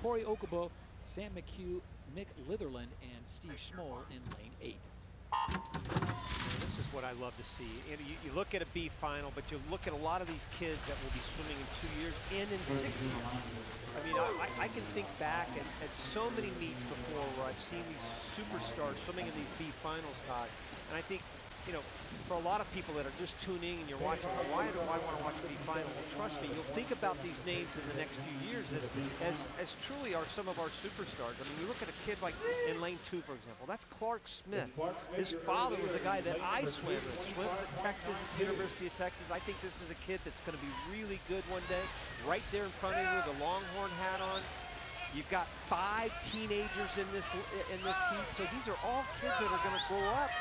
Corey Okubo, Sam McHugh, Nick Litherland, and Steve Schmoll in lane 8. This is what I love to see. And you look at a B final, but you look at a lot of these kids that will be swimming in 2 years and in 6 years. I mean, I can think back at so many meets before where I've seen these superstars swimming in these B finals, Todd. And I think, you know, for a lot of people that are just tuning and you're watching, well, why do I want to watch the B final? Well, trust me, you'll think about these names in the next few years as truly are some of our superstars. I mean, you look at a kid like in lane 2, for example. That's Clark Smith. His father was a guy that I swam with. Swam at Texas, University of Texas. I think this is a kid that's going to be really good one day. Right there in front of you with a Longhorn hat on. You've got 5 teenagers in this heat. So these are all kids that are going to grow up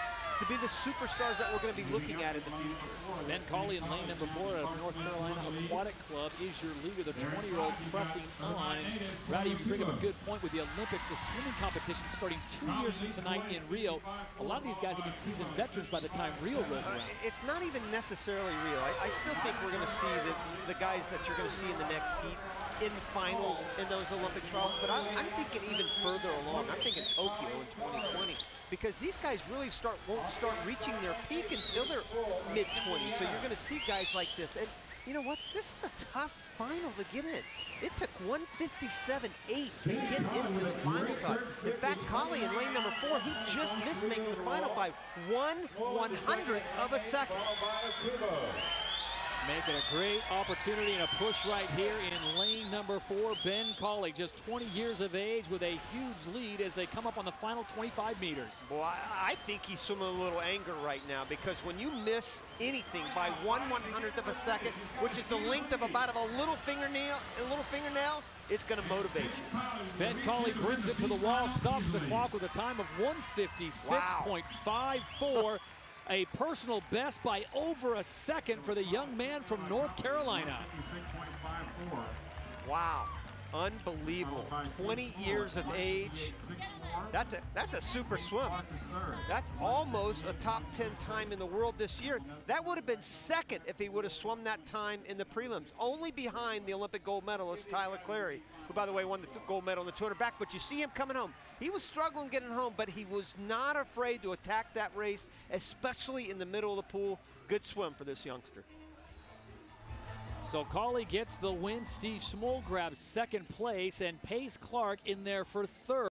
to be the superstars that we're going to be looking at in the future. Ben Cauley in lane number 4 out of North Carolina Aquatic Club is your leader, the 20-year-old pressing on. And Rowdy, you bring up a good point with the Olympics, the swimming competition starting 2 years from tonight in Rio. A lot of these guys will be seasoned veterans by the time Rio rolls around. It's not even necessarily Rio. I still think we're going to see the guys that you're going to see in the next heat in finals in those Olympic trials, but I'm thinking even further along. I'm thinking Tokyo in 2020, because these guys really won't start reaching their peak until they're mid-20s. So you're going to see guys like this. And you know what? This is a tough final to get in. It took 1:57.8 to get into the final time. In fact, Cauley in lane number 4, he just missed making the final by 1/100th of a second. Making a great opportunity and a push right here in lane number 4. Ben Cauley, just 20 years of age with a huge lead as they come up on the final 25 meters. Well, I think he's swimming a little anger right now, because when you miss anything by 1/100th of a second, which is the length of about a little fingernail, it's going to motivate you. Ben Cauley brings it to the wall, stops the clock with a time of 1:56.54. A personal best by over a second for the young man from North Carolina. Wow, unbelievable. 20 years of age. That's a super swim. That's almost a top 10 time in the world this year. That would have been second if he would have swum that time in the prelims, only behind the Olympic gold medalist Tyler Clary, who, by the way, won the gold medal in the 200 back. But you see him coming home. He was struggling getting home, but he was not afraid to attack that race, especially in the middle of the pool. Good swim for this youngster. So Cauley gets the win. Steve Schmoll grabs second place, and Pace Clark in there for third.